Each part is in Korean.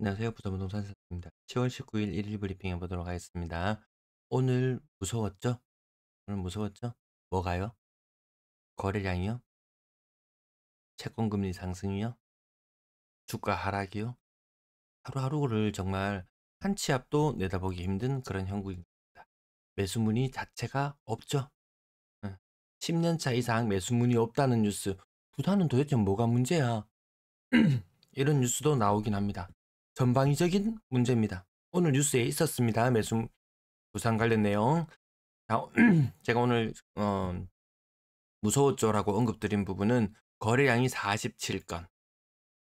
안녕하세요. 부자부동산 선생입니다. 10월 19일 일일 브리핑해 보도록 하겠습니다. 오늘 무서웠죠? 오늘 무서웠죠? 뭐가요? 거래량이요? 채권금리 상승이요? 주가 하락이요? 하루하루를 정말 한 치 앞도 내다보기 힘든 그런 형국입니다. 매수문의 자체가 없죠. 10년 차 이상 매수문이 없다는 뉴스. 부산은 도대체 뭐가 문제야? 이런 뉴스도 나오긴 합니다. 전방위적인 문제입니다. 오늘 뉴스에 있었습니다. 부산 관련 내용. 자, 제가 오늘 무서웠죠라고 언급드린 부분은 거래량이 47건.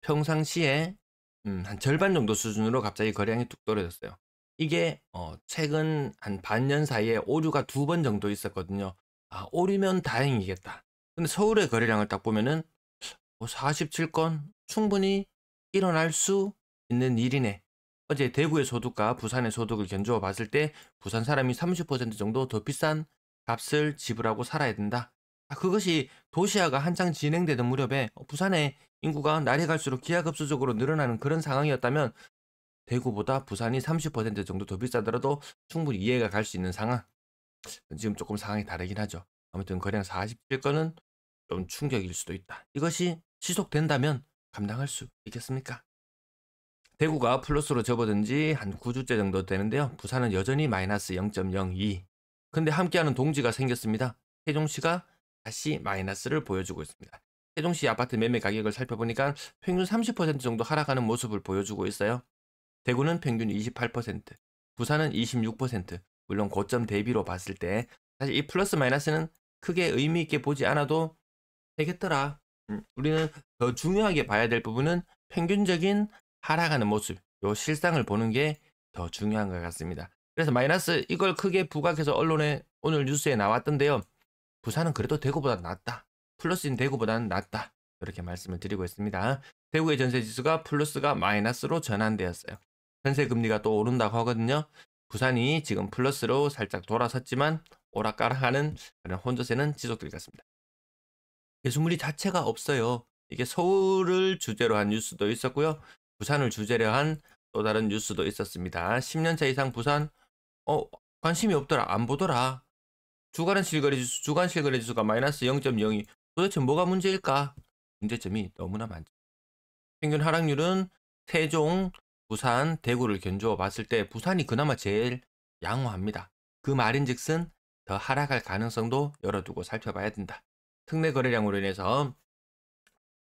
평상시에 한 절반 정도 수준으로 갑자기 거래량이 뚝 떨어졌어요. 이게 최근 한 반년 사이에 오류가 2번 정도 있었거든요. 아, 오류면 다행이겠다. 근데 서울의 거래량을 딱 보면은 47건 충분히 일어날 수 있는 일이네. 어제 대구의 소득과 부산의 소득을 견주어 봤을 때 부산 사람이 30% 정도 더 비싼 값을 지불하고 살아야 된다. 아, 그것이 도시화가 한창 진행되던 무렵에 부산의 인구가 날이 갈수록 기하급수적으로 늘어나는 그런 상황이었다면 대구보다 부산이 30% 정도 더 비싸더라도 충분히 이해가 갈 수 있는 상황. 지금 조금 상황이 다르긴 하죠. 아무튼 거래량 47건은 좀 충격일 수도 있다. 이것이 지속된다면 감당할 수 있겠습니까? 대구가 플러스로 접어든 지 한 9주째 정도 되는데요. 부산은 여전히 마이너스 0.02. 근데 함께하는 동지가 생겼습니다. 세종시가 다시 마이너스를 보여주고 있습니다. 세종시 아파트 매매 가격을 살펴보니까 평균 30% 정도 하락하는 모습을 보여주고 있어요. 대구는 평균 28%, 부산은 26%. 물론 고점 대비로 봤을 때 사실 이 플러스 마이너스는 크게 의미 있게 보지 않아도 되겠더라. 우리는 더 중요하게 봐야 될 부분은 평균적인 하락하는 모습, 요 실상을 보는 게 더 중요한 것 같습니다. 그래서 마이너스 이걸 크게 부각해서 언론에 오늘 뉴스에 나왔던데요. 부산은 그래도 대구보다 낫다. 플러스인 대구보다는 낫다. 이렇게 말씀을 드리고 있습니다. 대구의 전세 지수가 플러스가 마이너스로 전환되었어요. 전세 금리가 또 오른다고 하거든요. 부산이 지금 플러스로 살짝 돌아섰지만 오락가락하는 그런 혼조세는 지속될 것 같습니다. 매수물이 자체가 없어요. 이게 서울을 주제로 한 뉴스도 있었고요. 부산을 주제로 한 또 다른 뉴스도 있었습니다. 10년차 이상 부산 관심이 없더라. 안 보더라. 주간 실거래 지수가 마이너스 0.02. 도대체 뭐가 문제일까? 문제점이 너무나 많죠. 평균 하락률은 세종, 부산, 대구를 견주어 봤을 때 부산이 그나마 제일 양호합니다. 그 말인즉슨 더 하락할 가능성도 열어두고 살펴봐야 된다. 특례 거래량으로 인해서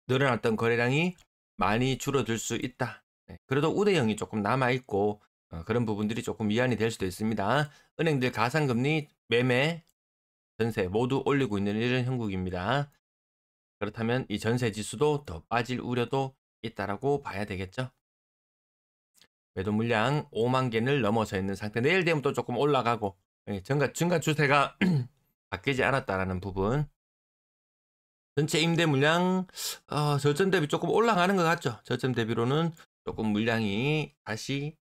늘어났던 거래량이 많이 줄어들 수 있다. 네, 그래도 우대형이 조금 남아있고 그런 부분들이 조금 위안이 될 수도 있습니다. 은행들 가상금리, 매매, 전세 모두 올리고 있는 이런 형국입니다. 그렇다면 이 전세 지수도 더 빠질 우려도 있다라고 봐야 되겠죠. 매도 물량 5만 개를 넘어서 있는 상태. 내일 되면 또 조금 올라가고 증가 추세가 바뀌지 않았다라는 부분. 전체 임대 물량 저점 대비 조금 올라가는 것 같죠. 저점 대비로는 조금 물량이 다시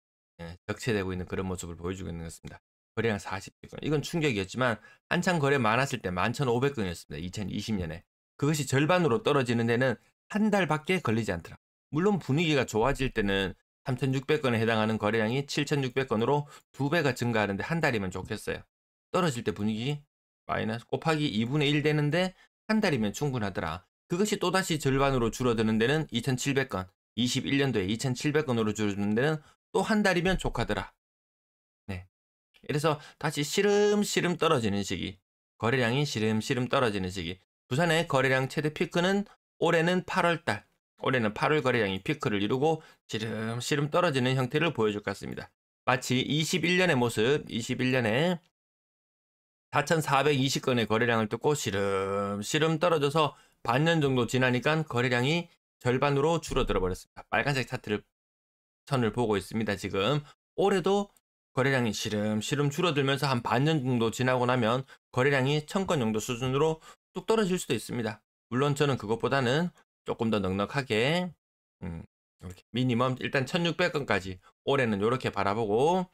적체되고 있는 그런 모습을 보여주고 있는 것 같습니다. 거래량 40건. 이건 충격이었지만 한창 거래 많았을 때 11,500건이었습니다. 2020년에. 그것이 절반으로 떨어지는 데는 한 달밖에 걸리지 않더라. 물론 분위기가 좋아질 때는 3,600건에 해당하는 거래량이 7,600건으로 2배가 증가하는데 한 달이면 좋겠어요. 떨어질 때 분위기 마이너스 곱하기 2분의 1 되는데 한 달이면 충분하더라. 그것이 또다시 절반으로 줄어드는 데는 2,700건, 21년도에 2,700건으로 줄어드는 데는 또 한 달이면 족하더라. 네. 그래서 다시 시름시름 떨어지는 시기, 거래량이 시름시름 떨어지는 시기. 부산의 거래량 최대 피크는 올해는 8월달, 올해는 8월 거래량이 피크를 이루고 시름시름 떨어지는 형태를 보여줄 것 같습니다. 마치 21년의 모습, 21년에 4,420건의 거래량을 뚫고 시름시름 떨어져서 반년 정도 지나니까 거래량이 절반으로 줄어들어 버렸습니다. 빨간색 차트를 선을 보고 있습니다. 지금 올해도 거래량이 시름시름 줄어들면서 한 반년 정도 지나고 나면 거래량이 1,000건 정도 수준으로 뚝 떨어질 수도 있습니다. 물론 저는 그것보다는 조금 더 넉넉하게 이렇게 미니멈 일단 1,600건까지 올해는 이렇게 바라보고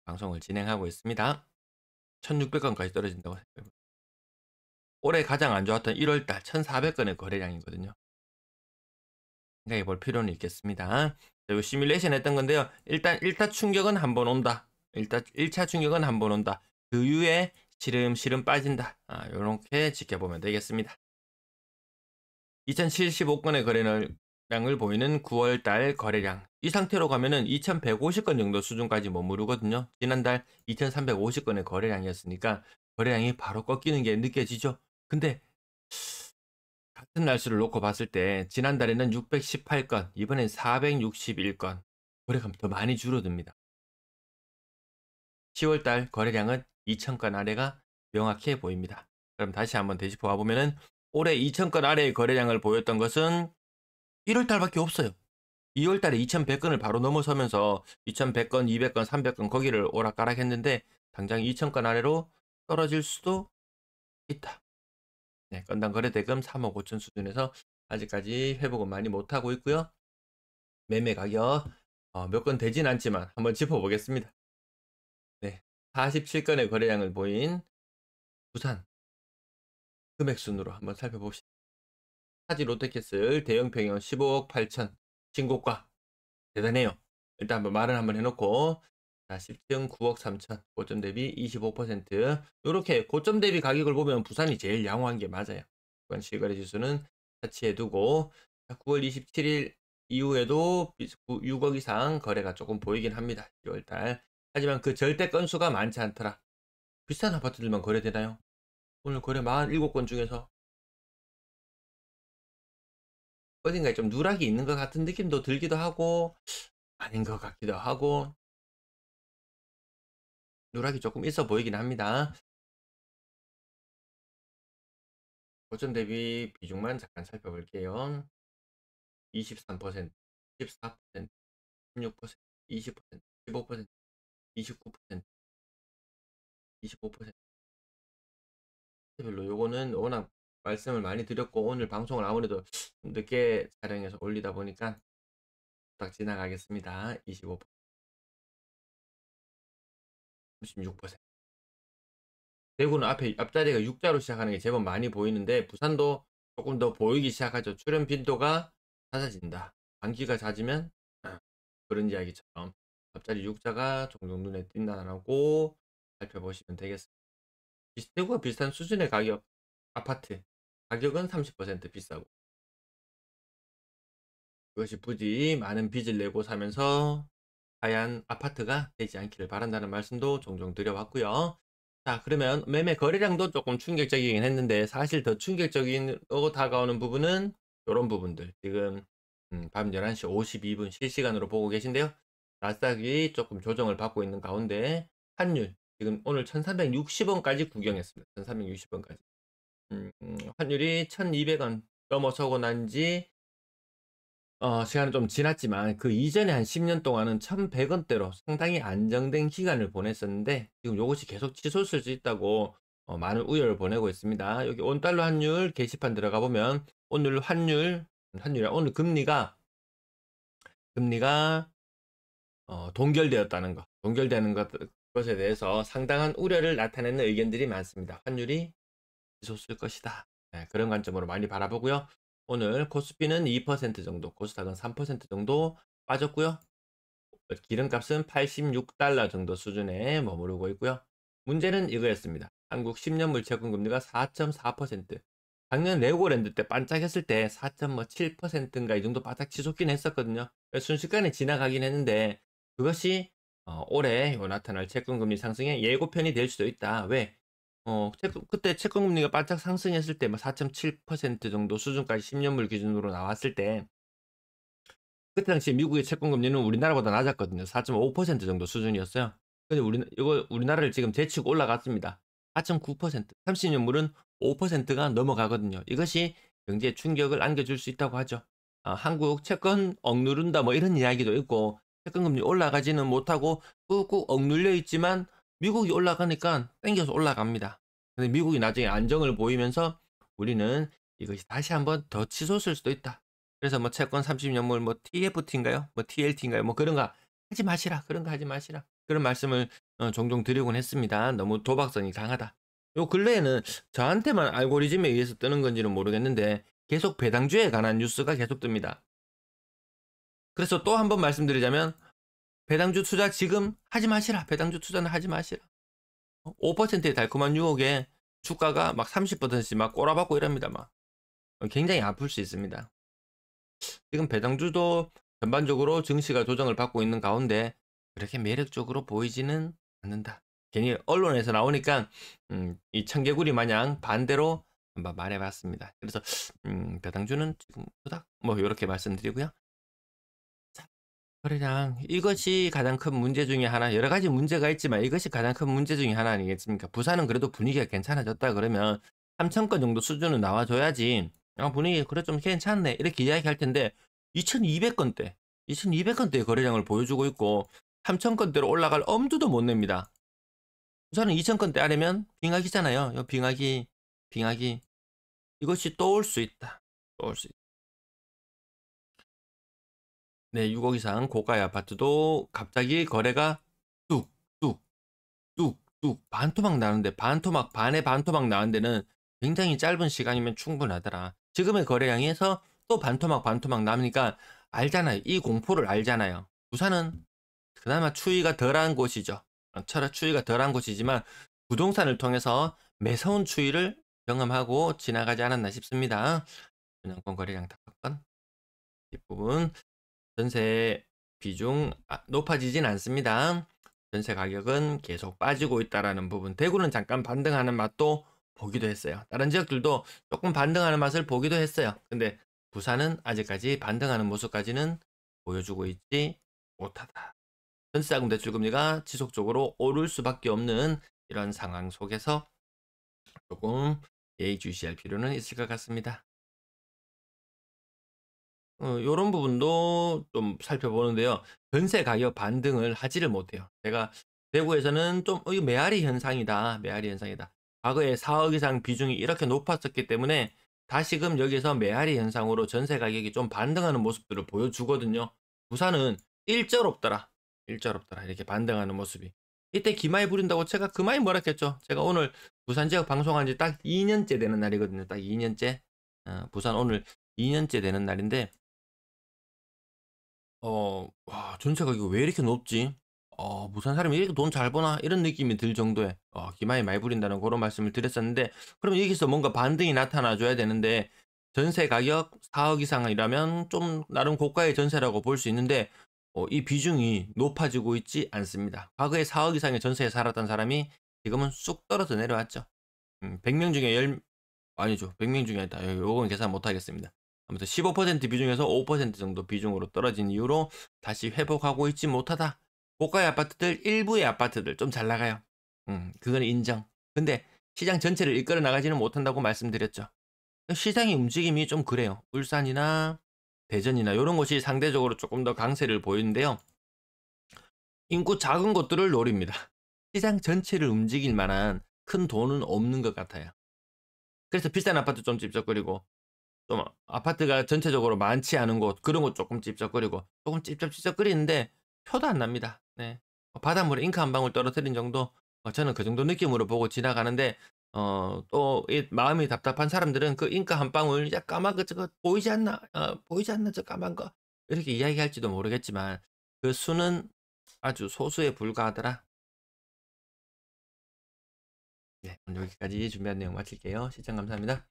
방송을 진행하고 있습니다. 1,600건까지 떨어진다고 생각해요. 올해 가장 안 좋았던 1월달 1,400건의 거래량이거든요. 생각해 볼 필요는 있겠습니다. 요 시뮬레이션 했던 건데요. 일단 1차 충격은 한번 온다. 일단 1차 충격은 한번 온다. 그 이후에 시름시름 빠진다. 요렇게 지켜보면 되겠습니다. 2075건의 거래량을 보이는 9월 달 거래량. 이 상태로 가면은 2150건 정도 수준까지 머무르거든요. 지난달 2350건의 거래량이었으니까 거래량이 바로 꺾이는 게 느껴지죠. 근데 같은 날수를 놓고 봤을 때 지난달에는 618건, 이번엔 461건. 거래가 더 많이 줄어듭니다. 10월 달 거래량은 2000건 아래가 명확해 보입니다. 그럼 다시 한번 되짚어 보면은 올해 2000건 아래의 거래량을 보였던 것은 1월 달밖에 없어요. 2월 달에 2100건을 바로 넘어서면서 2100건, 200건, 300건 거기를 오락가락했는데 당장 2000건 아래로 떨어질 수도 있다. 네, 건당 거래대금 3억 5천 수준에서 아직까지 회복은 많이 못하고 있고요. 매매 가격 몇 건 되진 않지만 한번 짚어보겠습니다. 네, 47건의 거래량을 보인 부산 금액 순으로 한번 살펴봅시다. 타지 롯데캐슬 대형 평형 15억 8천 신고가 대단해요. 일단 한번 말을 한번 해놓고 자 10층 9억 3천 고점 대비 25% 이렇게 고점 대비 가격을 보면 부산이 제일 양호한 게 맞아요. 이번 실거래 지수는 차치해두고 9월 27일 이후에도 6억 이상 거래가 조금 보이긴 합니다. 10월달. 하지만 그 절대 건수가 많지 않더라. 비싼 아파트들만 거래되나요? 오늘 거래 47건 중에서 어딘가에 좀 누락이 있는 것 같은 느낌도 들기도 하고 아닌 것 같기도 하고 누락이 조금 있어 보이긴 합니다. 고점 대비 비중만 잠깐 살펴볼게요. 23%, 14%, 16%, 20%, 15%, 29%, 25%. 별로 요거는 워낙 말씀을 많이 드렸고 오늘 방송을 아무래도 늦게 촬영해서 올리다 보니까 딱 지나가겠습니다. 25%, 36%. 대구는 앞자리가 6자로 시작하는 게 제법 많이 보이는데 부산도 조금 더 보이기 시작하죠. 출현 빈도가 잦아진다. 단기가 잦으면 그런 이야기처럼 앞자리 6자가 종종 눈에 띈다라고 살펴보시면 되겠습니다. 대구가 비슷한 수준의 가격 아파트 가격은 30% 비싸고 그것이 부디 많은 빚을 내고 사면서 하얀 아파트가 되지 않기를 바란다는 말씀도 종종 드려왔고요. 자, 그러면 매매 거래량도 조금 충격적이긴 했는데 사실 더 충격적으로 다가오는 부분은 이런 부분들. 지금 밤 11시 52분 실시간으로 보고 계신데요. 나스닥이 조금 조정을 받고 있는 가운데 환율 지금 오늘 1360원까지 구경했습니다. 1360원까지. 환율이 1200원 넘어서고 난지 시간은 좀 지났지만 그 이전에 한 10년 동안은 1100원대로 상당히 안정된 기간을 보냈었는데 지금 이것이 계속 치솟을 수 있다고 많은 우려를 보내고 있습니다. 여기 온달러 환율 게시판 들어가 보면 오늘 오늘 금리가 동결되는 것에 대해서 상당한 우려를 나타내는 의견들이 많습니다. 환율이 치솟을 것이다. 네, 그런 관점으로 많이 바라보고요. 오늘 코스피는 2% 정도, 코스닥은 3% 정도 빠졌고요. 기름값은 86달러 정도 수준에 머무르고 있고요. 문제는 이거였습니다. 한국 10년물 채권금리가 4.4%. 작년 레고랜드 때 반짝했을 때 4.7%인가 이 정도 바닥 치솟긴 했었거든요. 순식간에 지나가긴 했는데 그것이 올해 나타날 채권금리 상승의 예고편이 될 수도 있다. 왜? 그때 채권금리가 바짝 상승했을 때 4.7% 정도 수준까지 10년물 기준으로 나왔을 때 그때 당시 미국의 채권금리는 우리나라보다 낮았거든요. 4.5% 정도 수준이었어요. 근데 우리나라를 지금 제치고 올라갔습니다. 4.9%, 30년물은 5%가 넘어가거든요. 이것이 경제에 충격을 안겨줄 수 있다고 하죠. 한국 채권 억누른다 뭐 이런 이야기도 있고 채권금리 올라가지는 못하고 꾹꾹 억눌려 있지만 미국이 올라가니까 땡겨서 올라갑니다. 근데 미국이 나중에 안정을 보이면서 우리는 이것이 다시 한번 더 치솟을 수도 있다. 그래서 뭐 채권 30년물 뭐 TFT인가요? 뭐 TLT인가요? 뭐 그런 거 하지 마시라. 그런 거 하지 마시라. 그런 말씀을 종종 드리곤 했습니다. 너무 도박성이 강하다. 요 근래에는 저한테만 알고리즘에 의해서 뜨는 건지는 모르겠는데 계속 배당주에 관한 뉴스가 계속 뜹니다. 그래서 또 한 번 말씀드리자면 배당주 투자 지금 하지 마시라. 배당주 투자는 하지 마시라. 5%의 달콤한 유혹에 주가가 막 30%씩 막 꼬라박고 이럽니다. 막 굉장히 아플 수 있습니다. 지금 배당주도 전반적으로 증시가 조정을 받고 있는 가운데 그렇게 매력적으로 보이지는 않는다. 괜히 언론에서 나오니까 이 청개구리 마냥 반대로 한번 말해봤습니다. 그래서 배당주는 지금 후닥 뭐 이렇게 말씀드리고요. 자, 거래량 이것이 가장 큰 문제 중에 하나. 여러 가지 문제가 있지만 이것이 가장 큰 문제 중에 하나 아니겠습니까? 부산은 그래도 분위기가 괜찮아졌다 그러면 3천건 정도 수준은 나와줘야지 분위기 그래 좀 괜찮네 이렇게 이야기할 텐데 2200건대 2200건대의 거래량을 보여주고 있고 3000건대로 올라갈 엄두도 못 냅니다. 부산은 2000건대 아래면 빙하기잖아요. 요 빙하기 이것이 또 올 수 있다. 또 올 수 있다. 네, 6억 이상 고가의 아파트도 갑자기 거래가 뚝뚝 뚝뚝 반토막 나는데 반의 반토막 나는 데는 굉장히 짧은 시간이면 충분하더라. 지금의 거래량에서 또 반토막 남으니까 알잖아요. 이 공포를 알잖아요. 부산은 그나마 추위가 덜한 곳이죠. 철학 추위가 덜한 곳이지만 부동산을 통해서 매서운 추위를 경험하고 지나가지 않았나 싶습니다. 분양권 거래량 다건 뒷부분 전세 비중 높아지진 않습니다. 전세 가격은 계속 빠지고 있다라는 부분. 대구는 잠깐 반등하는 맛도 보기도 했어요. 다른 지역들도 조금 반등하는 맛을 보기도 했어요. 근데 부산은 아직까지 반등하는 모습까지는 보여주고 있지 못하다. 전세자금 대출금리가 지속적으로 오를 수밖에 없는 이런 상황 속에서 조금 예의주시할 필요는 있을 것 같습니다. 요런 부분도 좀 살펴보는데요. 전세 가격 반등을 하지를 못해요. 제가 대구에서는 좀 이거 메아리 현상이다. 메아리 현상이다. 과거에 4억 이상 비중이 이렇게 높았었기 때문에 다시금 여기서 메아리 현상으로 전세 가격이 좀 반등하는 모습들을 보여주거든요. 부산은 일절없더라. 일절없더라. 이렇게 반등하는 모습이. 이때 기마에 부린다고 제가 그마에 뭐라 했겠죠. 제가 오늘 부산 지역 방송한 지 딱 2년째 되는 날이거든요. 딱 2년째. 부산 오늘 2년째 되는 날인데 와, 전세 가격이 왜 이렇게 높지? 부산 사람이 이렇게 돈 잘 버나? 이런 느낌이 들 정도의, 기마에 많이 부린다는 그런 말씀을 드렸었는데, 그럼 여기서 뭔가 반등이 나타나줘야 되는데, 전세 가격 4억 이상이라면 좀 나름 고가의 전세라고 볼 수 있는데, 이 비중이 높아지고 있지 않습니다. 과거에 4억 이상의 전세에 살았던 사람이 지금은 쑥 떨어져 내려왔죠. 100명 중에 아니죠. 100명 중에 다, 요건 계산 못 하겠습니다. 아무튼 15% 비중에서 5% 정도 비중으로 떨어진 이후로 다시 회복하고 있지 못하다. 고가의 아파트들, 일부의 아파트들 좀 잘 나가요. 그건 인정. 근데 시장 전체를 이끌어 나가지는 못한다고 말씀드렸죠. 시장의 움직임이 좀 그래요. 울산이나 대전이나 이런 곳이 상대적으로 조금 더 강세를 보이는데요. 인구 작은 곳들을 노립니다. 시장 전체를 움직일 만한 큰 돈은 없는 것 같아요. 그래서 비싼 아파트 좀 찝쩍거리고 좀 아파트가 전체적으로 많지 않은 곳 그런 곳 조금 찝쩍거리고 조금 찝쩍찝쩍거리는데 표도 안 납니다. 네. 바닷물에 잉크 한 방울 떨어뜨린 정도 저는 그 정도 느낌으로 보고 지나가는데 또 이 마음이 답답한 사람들은 그 잉크 한 방울 야 까만 거 저거 보이지 않나? 보이지 않나 저 까만 거 이렇게 이야기할지도 모르겠지만 그 수는 아주 소수에 불과하더라. 네, 오늘 여기까지 준비한 내용 마칠게요. 시청 감사합니다.